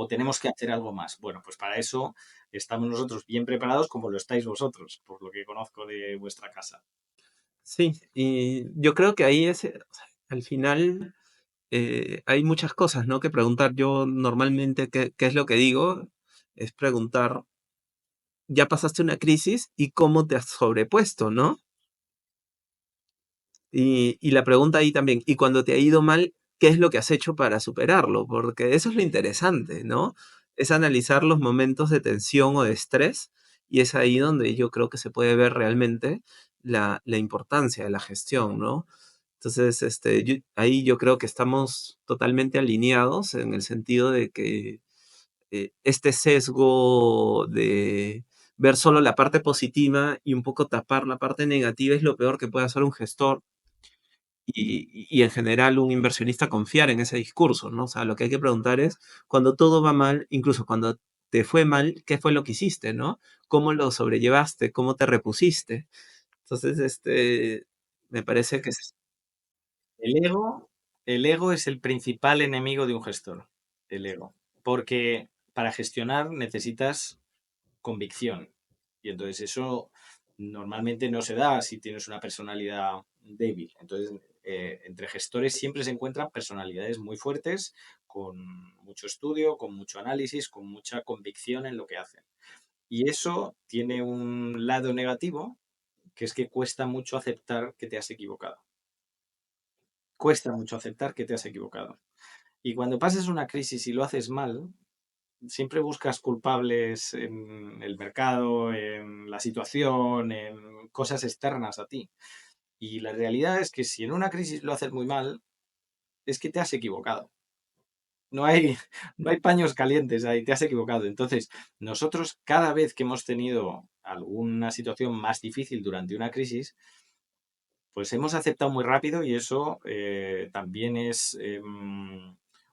tenemos que hacer algo más? Bueno, pues para eso estamos nosotros bien preparados como lo estáis vosotros, por lo que conozco de vuestra casa. Sí, y yo creo que ahí es, o sea, al final hay muchas cosas, ¿no? Que preguntar. Yo normalmente, ¿qué es lo que digo? Es preguntar, ¿ya pasaste una crisis y cómo te has sobrepuesto, ¿no? Y la pregunta ahí también, ¿y cuando te ha ido mal, qué es lo que has hecho para superarlo? Porque eso es lo interesante, ¿no? Es analizar los momentos de tensión o de estrés y es ahí donde yo creo que se puede ver realmente la importancia de la gestión, ¿no? Entonces, ahí yo creo que estamos totalmente alineados en el sentido de que este sesgo de ver solo la parte positiva y un poco tapar la parte negativa es lo peor que puede hacer un gestor y en general un inversionista confiar en ese discurso, ¿no? O sea, lo que hay que preguntar es, cuando todo va mal, incluso cuando te fue mal, ¿qué fue lo que hiciste, ¿no? ¿Cómo lo sobrellevaste? ¿Cómo te repusiste? Entonces, me parece que es... El ego, el ego es el principal enemigo de un gestor, el ego. Porque para gestionar necesitas convicción. Y entonces eso normalmente no se da si tienes una personalidad débil. Entonces, entre gestores siempre se encuentran personalidades muy fuertes, con mucho estudio, con mucho análisis, con mucha convicción en lo que hacen. Y eso tiene un lado negativo, que es que cuesta mucho aceptar que te has equivocado. Cuesta mucho aceptar que te has equivocado. Y cuando pasas una crisis y lo haces mal, siempre buscas culpables en el mercado, en la situación, en cosas externas a ti. Y la realidad es que si en una crisis lo haces muy mal, es que te has equivocado. No hay, no hay paños calientes ahí, te has equivocado. Entonces, nosotros cada vez que hemos tenido alguna situación más difícil durante una crisis, pues hemos aceptado muy rápido y eso también es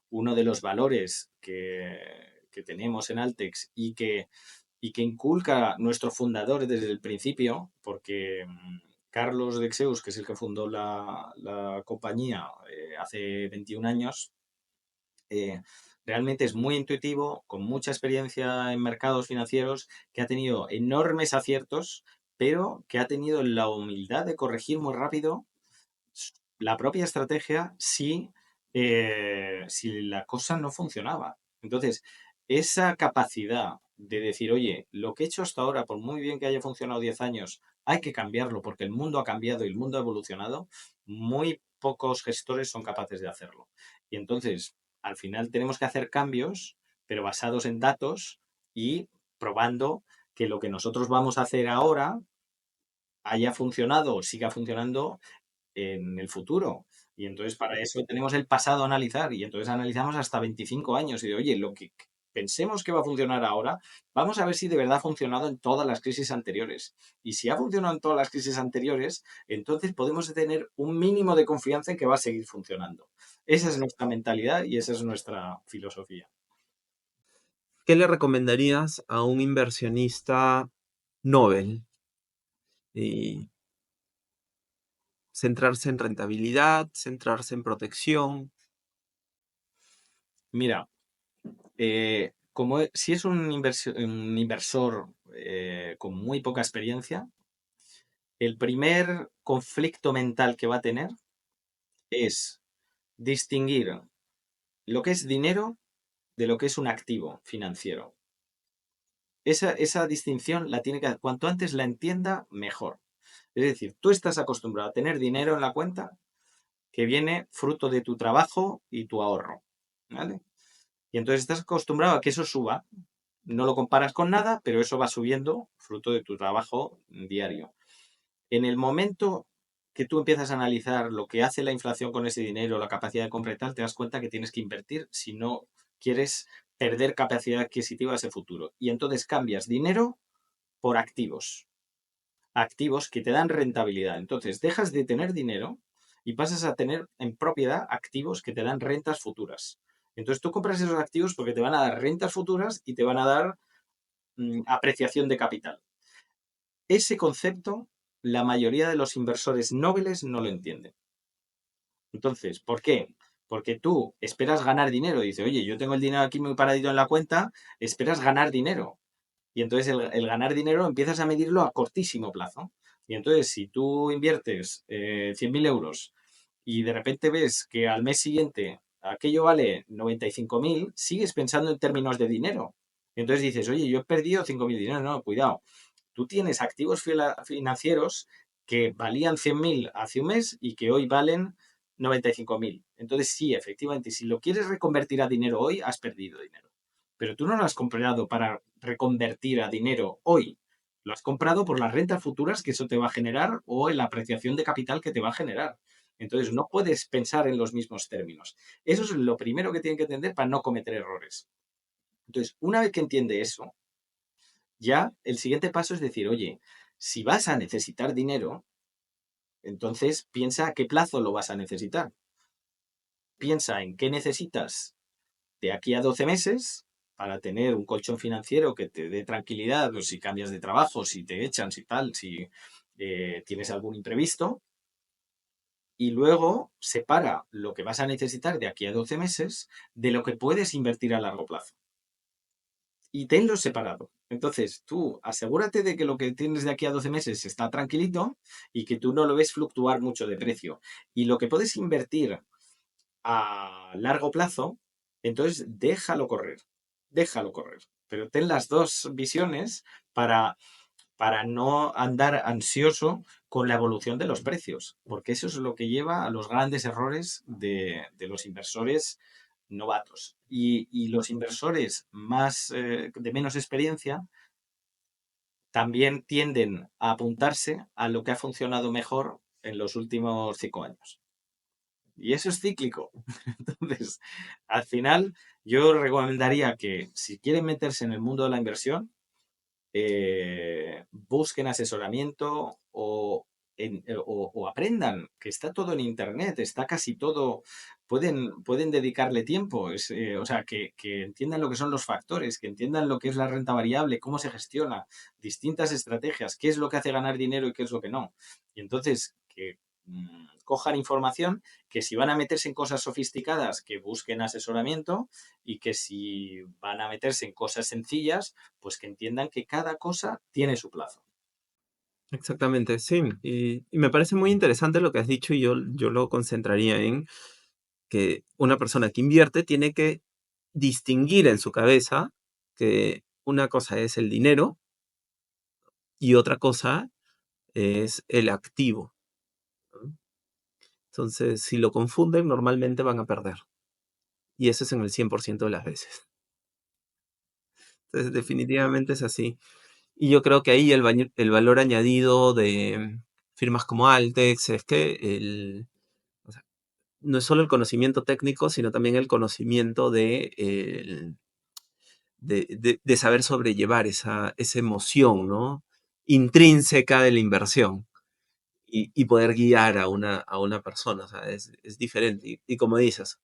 uno de los valores que tenemos en Altex y que inculca nuestro fundador desde el principio, porque Carlos Dexeus, que es el que fundó la compañía hace 21 años, eh, realmente es muy intuitivo, con mucha experiencia en mercados financieros, que ha tenido enormes aciertos, pero que ha tenido la humildad de corregir muy rápido la propia estrategia si la cosa no funcionaba. Entonces, esa capacidad de decir, oye, lo que he hecho hasta ahora, por muy bien que haya funcionado 10 años, hay que cambiarlo porque el mundo ha cambiado y el mundo ha evolucionado, muy pocos gestores son capaces de hacerlo. Y entonces, al final tenemos que hacer cambios, pero basados en datos y probando que lo que nosotros vamos a hacer ahora haya funcionado o siga funcionando en el futuro. Y entonces para eso tenemos el pasado a analizar y entonces analizamos hasta 25 años y de, oye, lo que pensemos que va a funcionar ahora, vamos a ver si de verdad ha funcionado en todas las crisis anteriores. Y si ha funcionado en todas las crisis anteriores, entonces podemos tener un mínimo de confianza en que va a seguir funcionando. Esa es nuestra mentalidad y esa es nuestra filosofía. ¿Qué le recomendarías a un inversionista Nobel? Y centrarse en rentabilidad, centrarse en protección. Mira, si es un inversor con muy poca experiencia, el primer conflicto mental que va a tener es distinguir lo que es dinero de lo que es un activo financiero. Esa distinción la tiene que, cuanto antes la entienda, mejor. Es decir, tú estás acostumbrado a tener dinero en la cuenta que viene fruto de tu trabajo y tu ahorro, ¿vale? Y entonces estás acostumbrado a que eso suba. No lo comparas con nada, pero eso va subiendo fruto de tu trabajo diario. En el momento que tú empiezas a analizar lo que hace la inflación con ese dinero, la capacidad de compra y tal, te das cuenta que tienes que invertir si no quieres perder capacidad adquisitiva a ese futuro. Y entonces cambias dinero por activos, activos que te dan rentabilidad. Entonces dejas de tener dinero y pasas a tener en propiedad activos que te dan rentas futuras. Entonces tú compras esos activos porque te van a dar rentas futuras y te van a dar apreciación de capital. Ese concepto, la mayoría de los inversores nobles no lo entienden. Entonces, ¿por qué? Porque tú esperas ganar dinero. Dice, oye, yo tengo el dinero aquí muy paradito en la cuenta, esperas ganar dinero. Y entonces el ganar dinero empiezas a medirlo a cortísimo plazo. Y entonces, si tú inviertes 100.000 euros y de repente ves que al mes siguiente aquello vale 95.000, sigues pensando en términos de dinero. Entonces dices, oye, yo he perdido 5.000 dinero. No, cuidado. Tú tienes activos financieros que valían 100.000 hace un mes y que hoy valen 95.000. Entonces, sí, efectivamente, si lo quieres reconvertir a dinero hoy, has perdido dinero. Pero tú no lo has comprado para reconvertir a dinero hoy. Lo has comprado por las rentas futuras que eso te va a generar o en la apreciación de capital que te va a generar. Entonces, no puedes pensar en los mismos términos. Eso es lo primero que tienen que entender para no cometer errores. Entonces, una vez que entiende eso, ya el siguiente paso es decir, oye, si vas a necesitar dinero, entonces piensa a qué plazo lo vas a necesitar. Piensa en qué necesitas de aquí a 12 meses para tener un colchón financiero que te dé tranquilidad, o si cambias de trabajo, si te echan, si tal, si tienes algún imprevisto. Y luego separa lo que vas a necesitar de aquí a 12 meses de lo que puedes invertir a largo plazo. Y tenlo separado. Entonces, tú asegúrate de que lo que tienes de aquí a 12 meses está tranquilito y que tú no lo ves fluctuar mucho de precio. Y lo que puedes invertir a largo plazo, entonces déjalo correr. Pero ten las dos visiones para no andar ansioso con la evolución de los precios, porque eso es lo que lleva a los grandes errores de los inversores novatos. Y los inversores más de menos experiencia también tienden a apuntarse a lo que ha funcionado mejor en los últimos 5 años. Y eso es cíclico. Entonces, al final, yo recomendaría que si quieren meterse en el mundo de la inversión, busquen asesoramiento o aprendan, que está todo en Internet, está casi todo, pueden dedicarle tiempo, o sea, que entiendan lo que son los factores, que entiendan lo que es la renta variable, cómo se gestiona, distintas estrategias, qué es lo que hace ganar dinero y qué es lo que no. Y entonces, que cojan información, que si van a meterse en cosas sofisticadas, que busquen asesoramiento y que si van a meterse en cosas sencillas, pues que entiendan que cada cosa tiene su plazo. Exactamente, sí. Y me parece muy interesante lo que has dicho y yo lo concentraría en que una persona que invierte tiene que distinguir en su cabeza que una cosa es el dinero y otra cosa es el activo, ¿no? Entonces, si lo confunden, normalmente van a perder. Y eso es en el 100% de las veces. Entonces, definitivamente es así. Y yo creo que ahí el valor añadido de firmas como Altex es que o sea, no es solo el conocimiento técnico, sino también el conocimiento de saber sobrellevar esa emoción, ¿no? Intrínseca de la inversión y poder guiar a una persona. O sea, es diferente. Y como dices,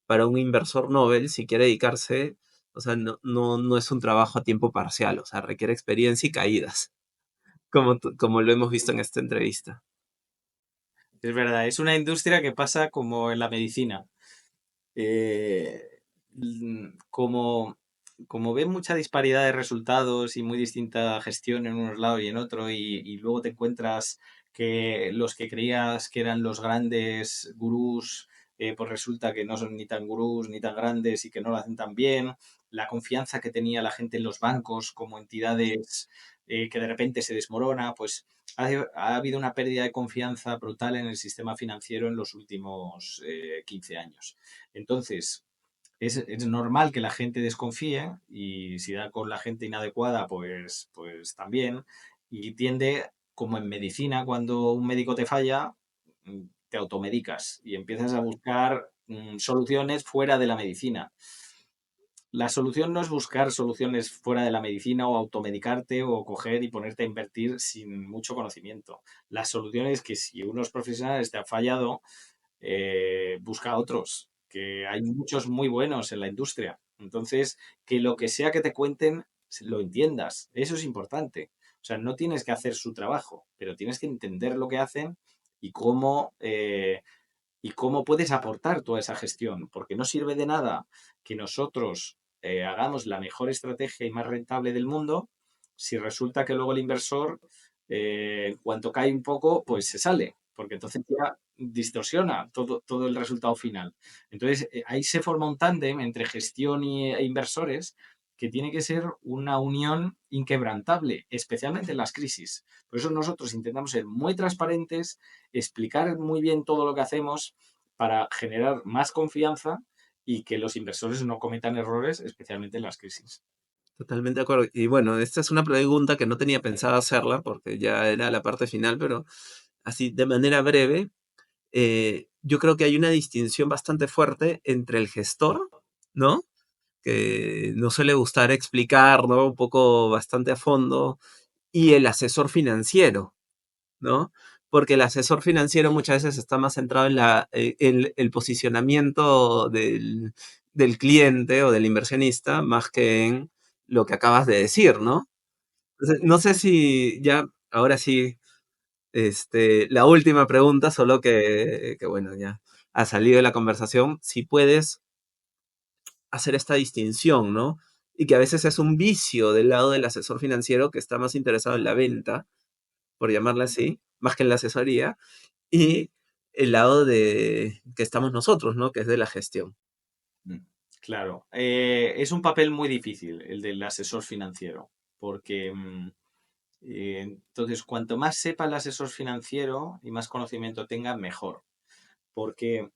para un inversor Nobel, si quiere dedicarse, o sea, no es un trabajo a tiempo parcial, o sea, requiere experiencia y caídas, como lo hemos visto en esta entrevista. Es verdad, es una industria que pasa como en la medicina. Eh, como, como ven mucha disparidad de resultados y muy distinta gestión en unos lados y en otro, y luego te encuentras que los que creías que eran los grandes gurús, pues resulta que no son ni tan gurús ni tan grandes y que no lo hacen tan bien. La confianza que tenía la gente en los bancos como entidades que de repente se desmorona, pues ha habido una pérdida de confianza brutal en el sistema financiero en los últimos 15 años. Entonces, es normal que la gente desconfíe y si da con la gente inadecuada, pues también. Y tiende, como en medicina, cuando un médico te falla, te automedicas y empiezas a buscar soluciones fuera de la medicina. La solución no es buscar soluciones fuera de la medicina o automedicarte o coger y ponerte a invertir sin mucho conocimiento. La solución es que si unos profesionales te han fallado, busca a otros que hay muchos muy buenos en la industria. Entonces, que lo que sea que te cuenten, lo entiendas. Eso es importante. O sea, no tienes que hacer su trabajo, pero tienes que entender lo que hacen y cómo puedes aportar toda esa gestión, porque no sirve de nada que nosotros hagamos la mejor estrategia y más rentable del mundo si resulta que luego el inversor, en cuanto cae un poco, pues se sale, porque entonces ya distorsiona todo el resultado final. Entonces, ahí se forma un tándem entre gestión e inversores que tiene que ser una unión inquebrantable, especialmente en las crisis. Por eso nosotros intentamos ser muy transparentes, explicar muy bien todo lo que hacemos para generar más confianza y que los inversores no cometan errores, especialmente en las crisis. Totalmente de acuerdo. Y bueno, esta es una pregunta que no tenía pensado hacerla porque ya era la parte final, pero así de manera breve, yo creo que hay una distinción bastante fuerte entre el gestor, ¿no? Que nos suele gustar explicar, ¿no? Un poco bastante a fondo, y el asesor financiero, ¿no? Porque el asesor financiero muchas veces está más centrado en el posicionamiento del cliente o del inversionista más que en lo que acabas de decir, ¿no? Entonces, no sé si ya, ahora sí, la última pregunta, solo que bueno, ya ha salido de la conversación, si puedes hacer esta distinción, ¿no? Y que a veces es un vicio del lado del asesor financiero que está más interesado en la venta, por llamarla así, más que en la asesoría, y el lado de que estamos nosotros, ¿no? Que es de la gestión. Mm, Claro, es un papel muy difícil el del asesor financiero, porque entonces cuanto más sepa el asesor financiero y más conocimiento tenga, mejor. Porque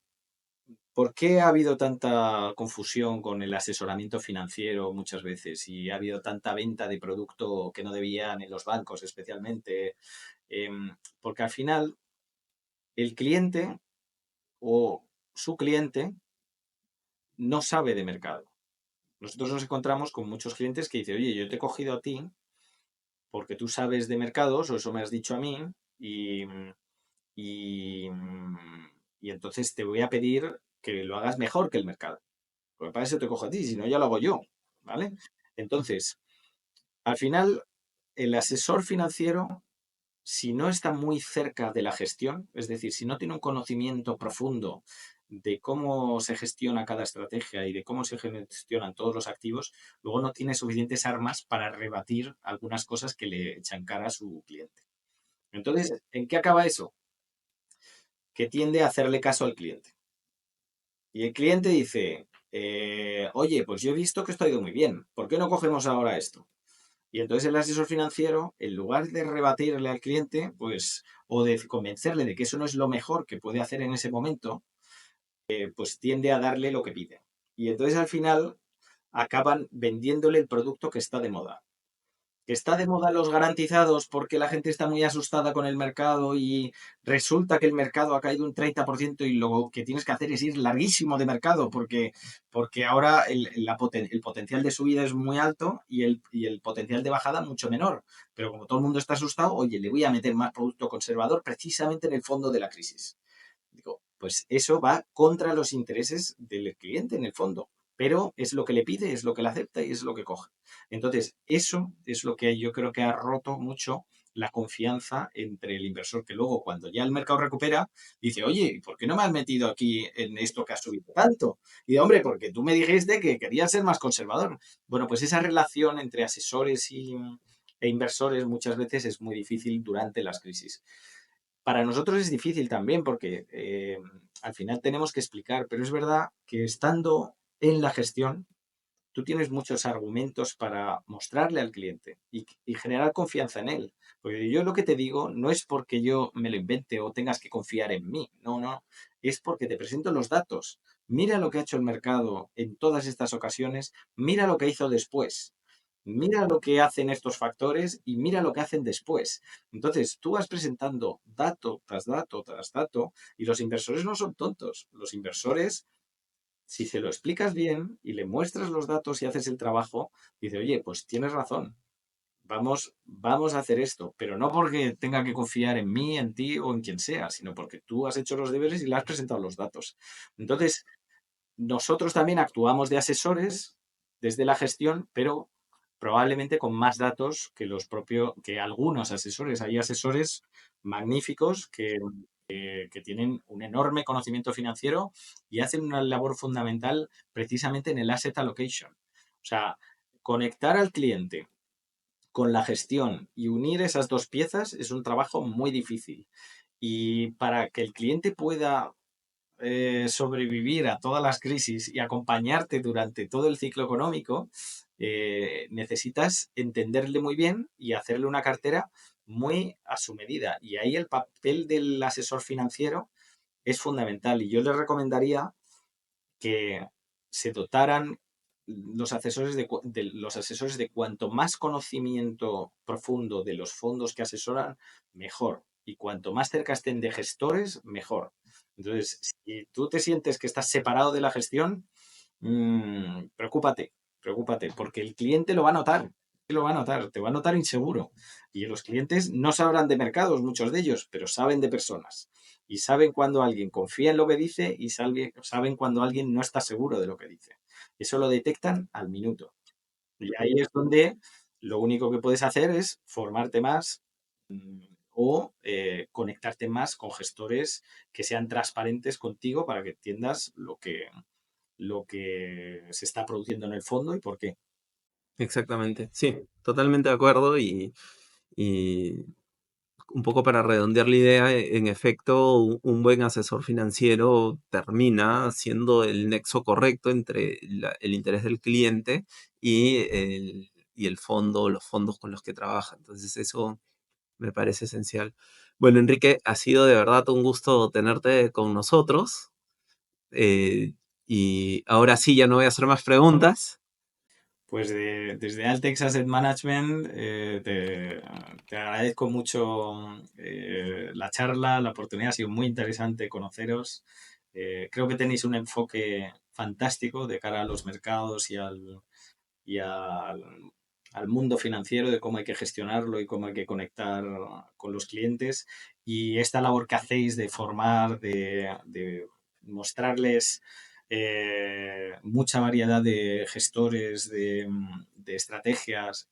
¿por qué ha habido tanta confusión con el asesoramiento financiero muchas veces y ha habido tanta venta de producto que no debían en los bancos especialmente? Porque al final el cliente o su cliente no sabe de mercado. Nosotros nos encontramos con muchos clientes que dicen, oye, yo te he cogido a ti porque tú sabes de mercados o eso me has dicho a mí y, y, y entonces te voy a pedir que lo hagas mejor que el mercado. Porque para eso te cojo a ti, si no ya lo hago yo, ¿vale? Entonces, al final, el asesor financiero, si no está muy cerca de la gestión, es decir, si no tiene un conocimiento profundo de cómo se gestiona cada estrategia y de cómo se gestionan todos los activos, luego no tiene suficientes armas para rebatir algunas cosas que le echan cara a su cliente. Entonces, ¿en qué acaba eso? Que tiende a hacerle caso al cliente. Y el cliente dice, oye, pues yo he visto que esto ha ido muy bien, ¿por qué no cogemos ahora esto? Y entonces el asesor financiero, en lugar de rebatirle al cliente, pues, o de convencerle de que eso no es lo mejor que puede hacer en ese momento, pues tiende a darle lo que pide. Y entonces al final acaban vendiéndole el producto que está de moda. Que está de moda los garantizados porque la gente está muy asustada con el mercado y resulta que el mercado ha caído un 30% y lo que tienes que hacer es ir larguísimo de mercado porque ahora el potencial de subida es muy alto y el potencial de bajada mucho menor. Pero como todo el mundo está asustado, oye, le voy a meter más producto conservador precisamente en el fondo de la crisis. Digo, pues eso va contra los intereses del cliente en el fondo, pero es lo que le pide, es lo que le acepta y es lo que coge. Entonces, eso es lo que yo creo que ha roto mucho la confianza entre el inversor, que luego cuando ya el mercado recupera, dice, oye, ¿por qué no me has metido aquí en esto que ha subido tanto? Y de, hombre, porque tú me dijiste que querías ser más conservador. Bueno, pues esa relación entre asesores e inversores muchas veces es muy difícil durante las crisis. Para nosotros es difícil también porque al final tenemos que explicar, pero es verdad que estando en la gestión, tú tienes muchos argumentos para mostrarle al cliente y generar confianza en él. Porque yo lo que te digo no es porque yo me lo invente o tengas que confiar en mí, no, no, es porque te presento los datos. Mira lo que ha hecho el mercado en todas estas ocasiones, mira lo que hizo después. Mira lo que hacen estos factores y mira lo que hacen después. Entonces, tú vas presentando dato tras dato tras dato y los inversores no son tontos. Los inversores, si se lo explicas bien y le muestras los datos y haces el trabajo, dice, oye, pues tienes razón. Vamos a hacer esto, pero no porque tenga que confiar en mí, en ti o en quien sea, sino porque tú has hecho los deberes y le has presentado los datos. Entonces, nosotros también actuamos de asesores desde la gestión, pero probablemente con más datos que algunos asesores. Hay asesores magníficos que tienen un enorme conocimiento financiero y hacen una labor fundamental precisamente en el asset allocation. O sea, conectar al cliente con la gestión y unir esas dos piezas es un trabajo muy difícil. Y para que el cliente pueda sobrevivir a todas las crisis y acompañarte durante todo el ciclo económico, necesitas entenderle muy bien y hacerle una cartera muy a su medida. Y ahí el papel del asesor financiero es fundamental. Y yo les recomendaría que se dotaran los asesores de cuanto más conocimiento profundo de los fondos que asesoran, mejor. Y cuanto más cerca estén de gestores, mejor. Entonces, si tú te sientes que estás separado de la gestión, preocúpate, porque el cliente lo va a notar. Te va a notar inseguro. Y los clientes no sabrán de mercados, muchos de ellos, pero saben de personas. Y saben cuando alguien confía en lo que dice y saben cuando alguien no está seguro de lo que dice. Eso lo detectan al minuto. Y ahí es donde lo único que puedes hacer es formarte más o conectarte más con gestores que sean transparentes contigo para que entiendas lo que se está produciendo en el fondo y por qué. Exactamente, sí, totalmente de acuerdo y un poco para redondear la idea, en efecto, un buen asesor financiero termina siendo el nexo correcto entre el interés del cliente y el fondo, los fondos con los que trabaja. Entonces eso me parece esencial. Bueno, Enrique, ha sido de verdad un gusto tenerte con nosotros. Y ahora sí, ya no voy a hacer más preguntas. Pues desde Altex Asset Management te agradezco mucho la charla, la oportunidad, ha sido muy interesante conoceros. Creo que tenéis un enfoque fantástico de cara a los mercados y al mundo financiero, de cómo hay que gestionarlo y cómo hay que conectar con los clientes. Y esta labor que hacéis de formar, de mostrarles mucha variedad de gestores, de estrategias,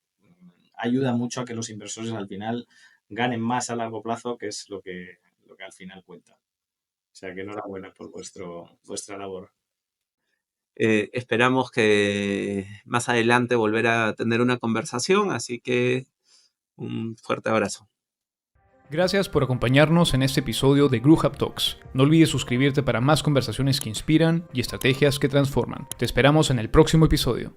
ayuda mucho a que los inversores al final ganen más a largo plazo, que es lo que al final cuenta. O sea que enhorabuena por vuestra labor. Esperamos que más adelante volver a tener una conversación, así que un fuerte abrazo. Gracias por acompañarnos en este episodio de GrowHub Talks. No olvides suscribirte para más conversaciones que inspiran y estrategias que transforman. Te esperamos en el próximo episodio.